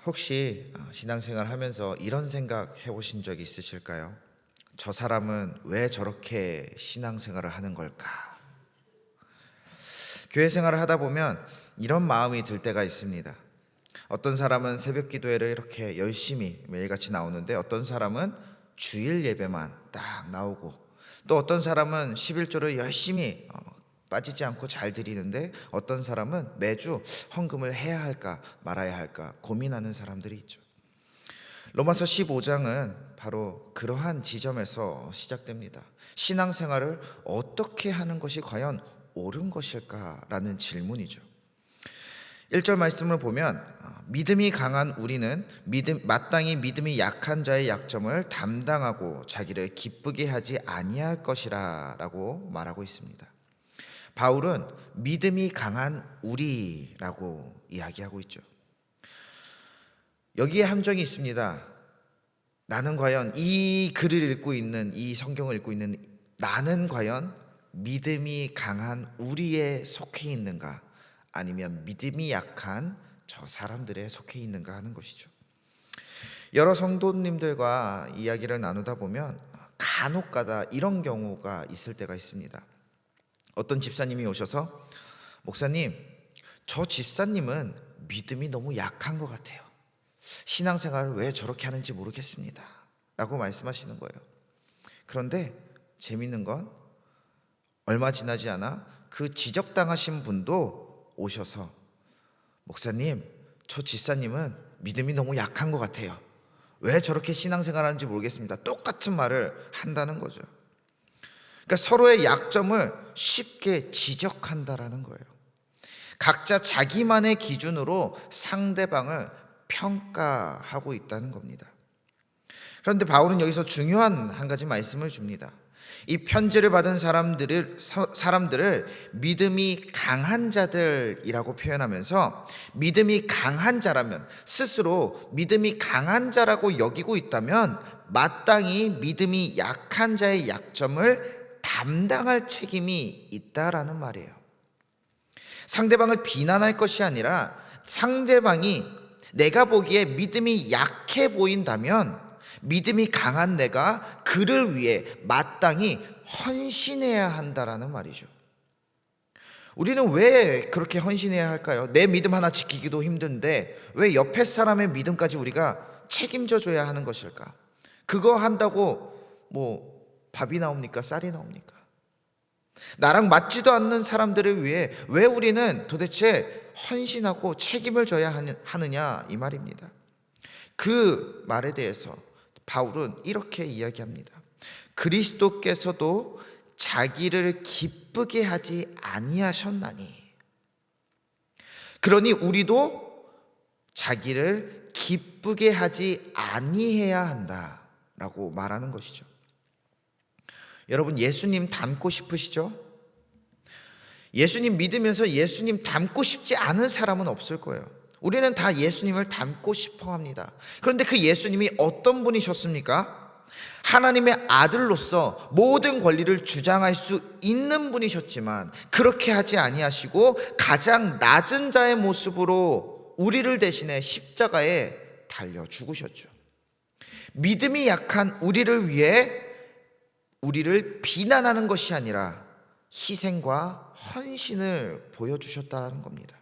혹시 신앙생활 하면서 이런 생각 해보신 적 있으실까요? 저 사람은 왜 저렇게 신앙생활을 하는 걸까? 교회 생활을 하다 보면 이런 마음이 들 때가 있습니다. 어떤 사람은 새벽 기도회를 이렇게 열심히 매일같이 나오는데, 어떤 사람은 주일 예배만 딱 나오고, 또 어떤 사람은 11조를 열심히 빠지지 않고 잘 드리는데, 어떤 사람은 매주 헌금을 해야 할까 말아야 할까 고민하는 사람들이 있죠. 로마서 15장은 바로 그러한 지점에서 시작됩니다. 신앙생활을 어떻게 하는 것이 과연 옳은 것일까라는 질문이죠. 1절 말씀을 보면 믿음이 강한 우리는 마땅히 믿음이 약한 자의 약점을 담당하고 자기를 기쁘게 하지 아니할 것이라 라고 말하고 있습니다. 바울은 믿음이 강한 우리라고 이야기하고 있죠. 여기에 함정이 있습니다. 나는 과연 이 글을 읽고 있는, 이 성경을 읽고 있는 나는 과연 믿음이 강한 우리에 속해 있는가, 아니면 믿음이 약한 저 사람들에 속해 있는가 하는 것이죠. 여러 성도님들과 이야기를 나누다 보면 간혹가다 이런 경우가 있을 때가 있습니다. 어떤 집사님이 오셔서, 목사님, 저 집사님은 믿음이 너무 약한 것 같아요. 신앙생활을 왜 저렇게 하는지 모르겠습니다 라고 말씀하시는 거예요. 그런데 재밌는 건 얼마 지나지 않아 그 지적당하신 분도 오셔서, 목사님, 저 집사님은 믿음이 너무 약한 것 같아요. 왜 저렇게 신앙생활 하는지 모르겠습니다. 똑같은 말을 한다는 거죠. 그러니까 서로의 약점을 쉽게 지적한다라는 거예요. 각자 자기만의 기준으로 상대방을 평가하고 있다는 겁니다. 그런데 바울은 여기서 중요한 한 가지 말씀을 줍니다. 이 편지를 받은 사람들을 믿음이 강한 자들이라고 표현하면서, 믿음이 강한 자라면, 스스로 믿음이 강한 자라고 여기고 있다면 마땅히 믿음이 약한 자의 약점을 담당할 책임이 있다라는 말이에요. 상대방을 비난할 것이 아니라, 상대방이 내가 보기에 믿음이 약해 보인다면 믿음이 강한 내가 그를 위해 마땅히 헌신해야 한다라는 말이죠. 우리는 왜 그렇게 헌신해야 할까요? 내 믿음 하나 지키기도 힘든데 왜 옆에 사람의 믿음까지 우리가 책임져 줘야 하는 것일까? 그거 한다고 뭐 밥이 나옵니까? 쌀이 나옵니까? 나랑 맞지도 않는 사람들을 위해 왜 우리는 도대체 헌신하고 책임을 져야 하느냐, 이 말입니다. 그 말에 대해서 바울은 이렇게 이야기합니다. 그리스도께서도 자기를 기쁘게 하지 아니하셨나니, 그러니 우리도 자기를 기쁘게 하지 아니해야 한다라고 말하는 것이죠. 여러분, 예수님 닮고 싶으시죠? 예수님 믿으면서 예수님 닮고 싶지 않은 사람은 없을 거예요. 우리는 다 예수님을 닮고 싶어 합니다. 그런데 그 예수님이 어떤 분이셨습니까? 하나님의 아들로서 모든 권리를 주장할 수 있는 분이셨지만 그렇게 하지 아니하시고 가장 낮은 자의 모습으로 우리를 대신해 십자가에 달려 죽으셨죠. 믿음이 약한 우리를 위해 우리를 비난하는 것이 아니라 희생과 헌신을 보여주셨다는 겁니다.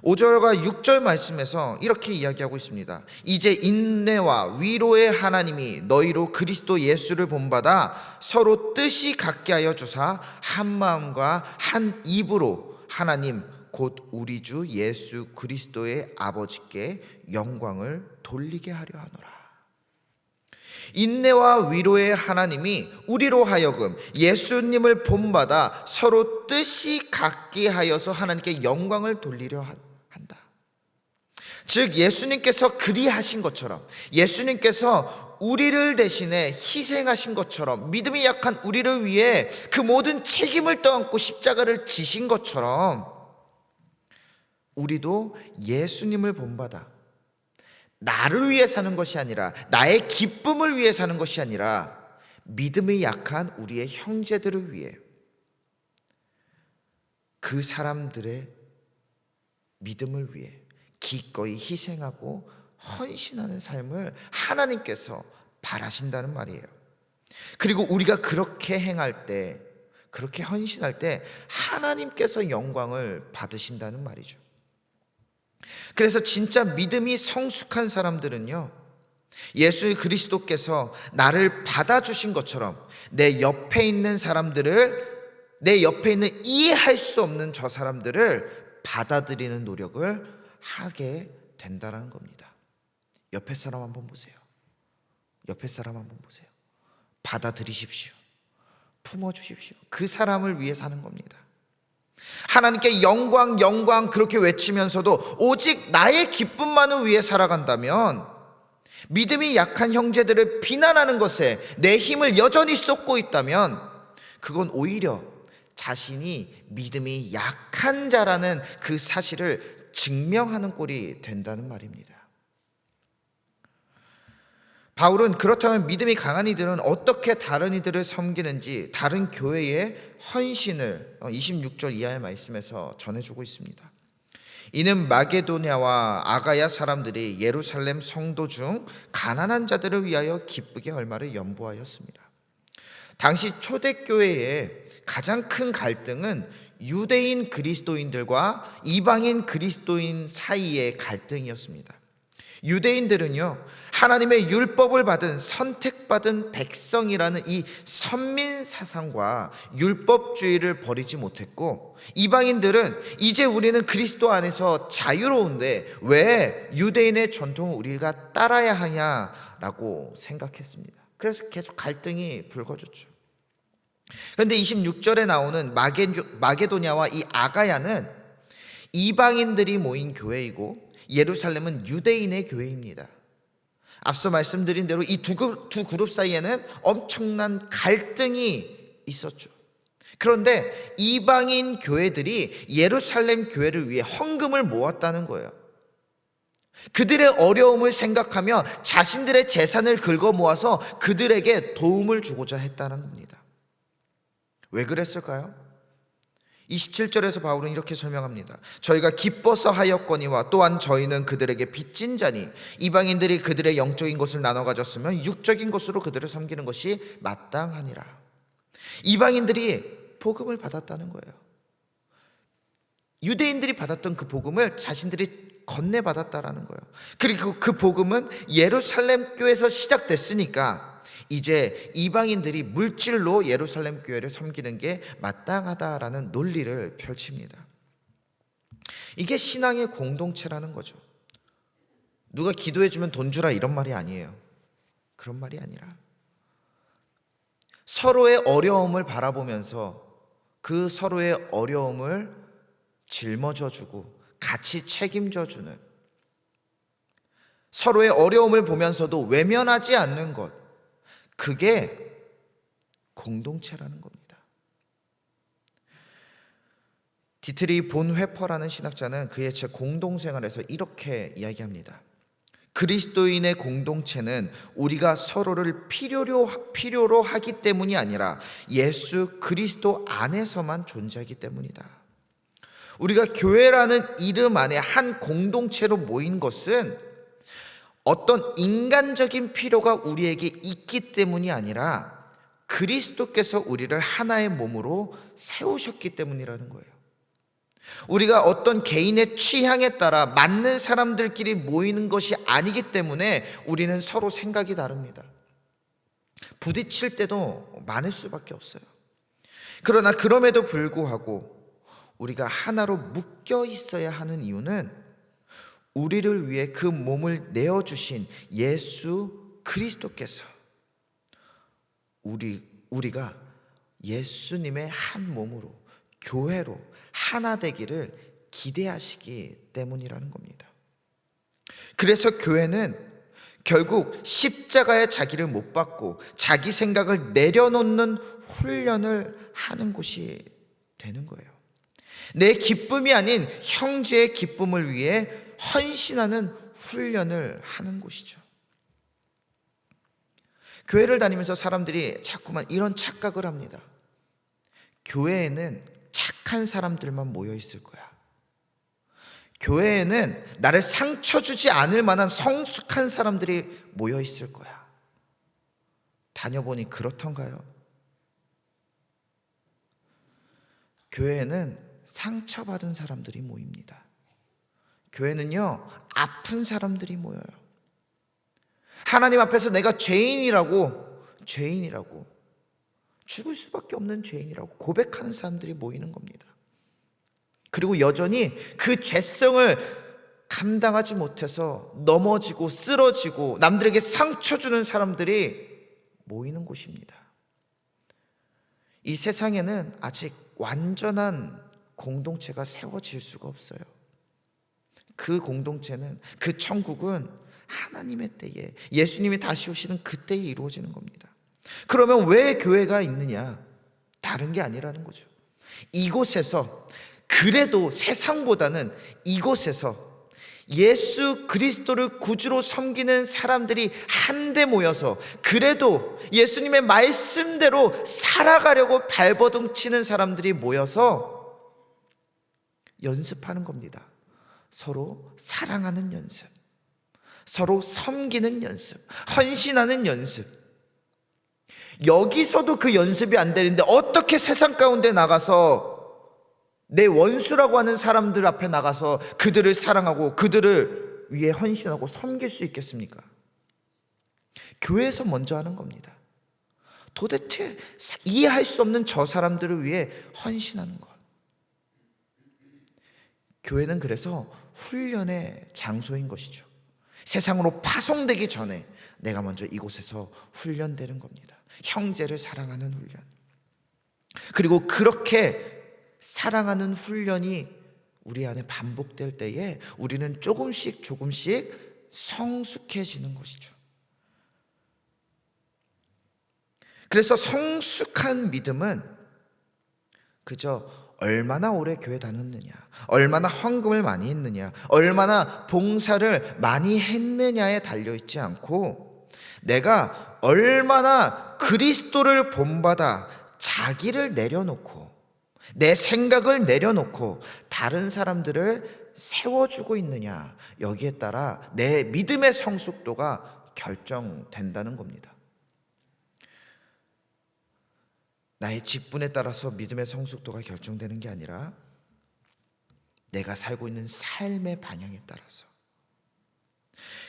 5절과 6절 말씀에서 이렇게 이야기하고 있습니다. 이제 인내와 위로의 하나님이 너희로 그리스도 예수를 본받아 서로 뜻이 같게 하여 주사 한 마음과 한 입으로 하나님 곧 우리 주 예수 그리스도의 아버지께 영광을 돌리게 하려 하노라. 인내와 위로의 하나님이 우리로 하여금 예수님을 본받아 서로 뜻이 같게 하여서 하나님께 영광을 돌리려 한다. 즉 예수님께서 그리하신 것처럼, 예수님께서 우리를 대신해 희생하신 것처럼, 믿음이 약한 우리를 위해 그 모든 책임을 떠안고 십자가를 지신 것처럼 우리도 예수님을 본받아 나를 위해 사는 것이 아니라, 나의 기쁨을 위해 사는 것이 아니라 믿음이 약한 우리의 형제들을 위해, 그 사람들의 믿음을 위해 기꺼이 희생하고 헌신하는 삶을 하나님께서 바라신다는 말이에요. 그리고 우리가 그렇게 행할 때, 그렇게 헌신할 때 하나님께서 영광을 받으신다는 말이죠. 그래서 진짜 믿음이 성숙한 사람들은요, 예수 그리스도께서 나를 받아주신 것처럼 내 옆에 있는 이해할 수 없는 저 사람들을 받아들이는 노력을 하게 된다는 겁니다. 옆에 사람 한번 보세요. 옆에 사람 한번 보세요. 받아들이십시오. 품어주십시오. 그 사람을 위해 사는 겁니다. 하나님께 영광 영광 그렇게 외치면서도 오직 나의 기쁨만을 위해 살아간다면, 믿음이 약한 형제들을 비난하는 것에 내 힘을 여전히 쏟고 있다면, 그건 오히려 자신이 믿음이 약한 자라는 그 사실을 증명하는 꼴이 된다는 말입니다. 바울은 그렇다면 믿음이 강한 이들은 어떻게 다른 이들을 섬기는지 다른 교회의 헌신을 26절 이하의 말씀에서 전해주고 있습니다. 이는 마게도냐와 아가야 사람들이 예루살렘 성도 중 가난한 자들을 위하여 기쁘게 얼마를 연보하였습니다. 당시 초대교회의 가장 큰 갈등은 유대인 그리스도인들과 이방인 그리스도인 사이의 갈등이었습니다. 유대인들은요, 하나님의 율법을 받은 선택받은 백성이라는 이 선민 사상과 율법주의를 버리지 못했고, 이방인들은 이제 우리는 그리스도 안에서 자유로운데 왜 유대인의 전통을 우리가 따라야 하냐라고 생각했습니다. 그래서 계속 갈등이 불거졌죠. 그런데 26절에 나오는 마게도냐와 이 아가야는 이방인들이 모인 교회이고 예루살렘은 유대인의 교회입니다. 앞서 말씀드린 대로 이 두 그룹 사이에는 엄청난 갈등이 있었죠. 그런데 이방인 교회들이 예루살렘 교회를 위해 헌금을 모았다는 거예요. 그들의 어려움을 생각하며 자신들의 재산을 긁어 모아서 그들에게 도움을 주고자 했다는 겁니다. 왜 그랬을까요? 27절에서 바울은 이렇게 설명합니다. 저희가 기뻐서 하였거니와 또한 저희는 그들에게 빚진 자니 이방인들이 그들의 영적인 것을 나눠 가졌으면 육적인 것으로 그들을 섬기는 것이 마땅하니라. 이방인들이 복음을 받았다는 거예요. 유대인들이 받았던 그 복음을 자신들이 건네받았다라는 거예요. 그리고 그 복음은 예루살렘 교회에서 시작됐으니까 이제 이방인들이 물질로 예루살렘 교회를 섬기는 게 마땅하다라는 논리를 펼칩니다. 이게 신앙의 공동체라는 거죠. 누가 기도해주면 돈 주라 이런 말이 아니에요. 그런 말이 아니라 서로의 어려움을 바라보면서 그 서로의 어려움을 짊어져주고 같이 책임져주는, 서로의 어려움을 보면서도 외면하지 않는 것, 그게 공동체라는 겁니다. 디트리 본 회퍼라는 신학자는 그의 책 공동생활에서 이렇게 이야기합니다. 그리스도인의 공동체는 우리가 서로를 필요로 하기 때문이 아니라 예수 그리스도 안에서만 존재하기 때문이다. 우리가 교회라는 이름 안에 한 공동체로 모인 것은 어떤 인간적인 필요가 우리에게 있기 때문이 아니라 그리스도께서 우리를 하나의 몸으로 세우셨기 때문이라는 거예요. 우리가 어떤 개인의 취향에 따라 맞는 사람들끼리 모이는 것이 아니기 때문에 우리는 서로 생각이 다릅니다. 부딪힐 때도 많을 수밖에 없어요. 그러나 그럼에도 불구하고 우리가 하나로 묶여 있어야 하는 이유는 우리를 위해 그 몸을 내어주신 예수 그리스도께서 우리가 예수님의 한 몸으로, 교회로 하나 되기를 기대하시기 때문이라는 겁니다. 그래서 교회는 결국 십자가의 자기를 못 받고 자기 생각을 내려놓는 훈련을 하는 곳이 되는 거예요. 내 기쁨이 아닌 형제의 기쁨을 위해 헌신하는 훈련을 하는 곳이죠. 교회를 다니면서 사람들이 자꾸만 이런 착각을 합니다. 교회에는 착한 사람들만 모여 있을 거야. 교회에는 나를 상처 주지 않을 만한 성숙한 사람들이 모여 있을 거야. 다녀보니 그렇던가요? 교회에는 상처받은 사람들이 모입니다. 교회는요, 아픈 사람들이 모여요. 하나님 앞에서 내가 죄인이라고 죽을 수밖에 없는 죄인이라고 고백하는 사람들이 모이는 겁니다. 그리고 여전히 그 죄성을 감당하지 못해서 넘어지고 쓰러지고 남들에게 상처 주는 사람들이 모이는 곳입니다. 이 세상에는 아직 완전한 공동체가 세워질 수가 없어요. 그 공동체는, 그 천국은 하나님의 때에, 예수님이 다시 오시는 그때에 이루어지는 겁니다. 그러면 왜 교회가 있느냐? 다른 게 아니라는 거죠. 이곳에서, 그래도 세상보다는 이곳에서 예수 그리스도를 구주로 섬기는 사람들이 한데 모여서 그래도 예수님의 말씀대로 살아가려고 발버둥 치는 사람들이 모여서 연습하는 겁니다. 서로 사랑하는 연습, 서로 섬기는 연습, 헌신하는 연습. 여기서도 그 연습이 안 되는데 어떻게 세상 가운데 나가서 내 원수라고 하는 사람들 앞에 나가서 그들을 사랑하고 그들을 위해 헌신하고 섬길 수 있겠습니까? 교회에서 먼저 하는 겁니다. 도대체 이해할 수 없는 저 사람들을 위해 헌신하는 것. 교회는 그래서 훈련의 장소인 것이죠. 세상으로 파송되기 전에 내가 먼저 이곳에서 훈련되는 겁니다. 형제를 사랑하는 훈련. 그리고 그렇게 사랑하는 훈련이 우리 안에 반복될 때에 우리는 조금씩 성숙해지는 것이죠. 그래서 성숙한 믿음은 그저 얼마나 오래 교회 다녔느냐, 얼마나 헌금을 많이 했느냐, 얼마나 봉사를 많이 했느냐에 달려있지 않고 내가 얼마나 그리스도를 본받아 자기를 내려놓고 내 생각을 내려놓고 다른 사람들을 세워주고 있느냐, 여기에 따라 내 믿음의 성숙도가 결정된다는 겁니다. 나의 직분에 따라서 믿음의 성숙도가 결정되는 게 아니라 내가 살고 있는 삶의 방향에 따라서.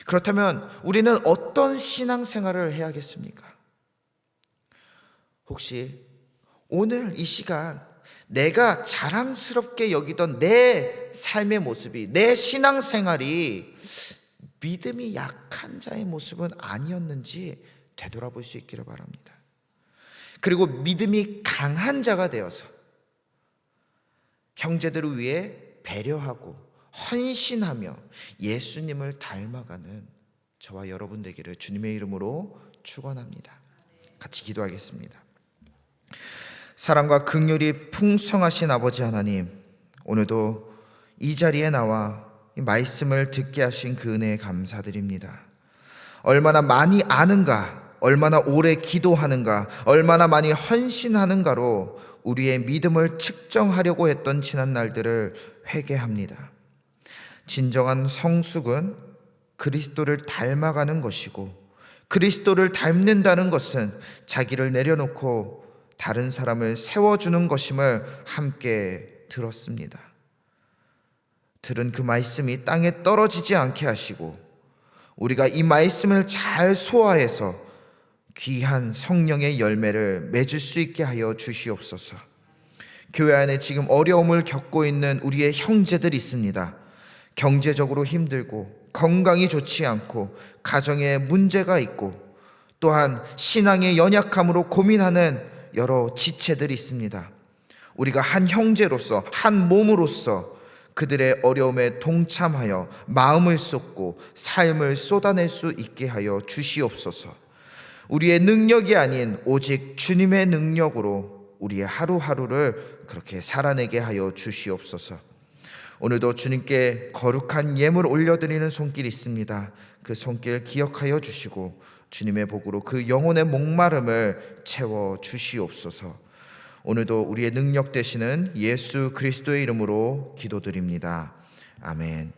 그렇다면 우리는 어떤 신앙생활을 해야겠습니까? 혹시 오늘 이 시간 내가 자랑스럽게 여기던 내 삶의 모습이, 내 신앙생활이 믿음이 약한 자의 모습은 아니었는지 되돌아볼 수 있기를 바랍니다. 그리고 믿음이 강한 자가 되어서 형제들을 위해 배려하고 헌신하며 예수님을 닮아가는 저와 여러분 되기를 주님의 이름으로 축원합니다. 같이 기도하겠습니다. 사랑과 긍휼이 풍성하신 아버지 하나님, 오늘도 이 자리에 나와 이 말씀을 듣게 하신 그 은혜에 감사드립니다. 얼마나 많이 아는가, 얼마나 오래 기도하는가, 얼마나 많이 헌신하는가로 우리의 믿음을 측정하려고 했던 지난 날들을 회개합니다. 진정한 성숙은 그리스도를 닮아가는 것이고, 그리스도를 닮는다는 것은 자기를 내려놓고 다른 사람을 세워주는 것임을 함께 들었습니다. 들은 그 말씀이 땅에 떨어지지 않게 하시고 우리가 이 말씀을 잘 소화해서 귀한 성령의 열매를 맺을 수 있게 하여 주시옵소서. 교회 안에 지금 어려움을 겪고 있는 우리의 형제들이 있습니다. 경제적으로 힘들고 건강이 좋지 않고 가정에 문제가 있고 또한 신앙의 연약함으로 고민하는 여러 지체들이 있습니다. 우리가 한 형제로서, 한 몸으로서 그들의 어려움에 동참하여 마음을 쏟고 삶을 쏟아낼 수 있게 하여 주시옵소서. 우리의 능력이 아닌 오직 주님의 능력으로 우리의 하루하루를 그렇게 살아내게 하여 주시옵소서. 오늘도 주님께 거룩한 예물 올려드리는 손길이 있습니다. 그 손길 기억하여 주시고 주님의 복으로 그 영혼의 목마름을 채워 주시옵소서. 오늘도 우리의 능력 되시는 예수 그리스도의 이름으로 기도드립니다. 아멘.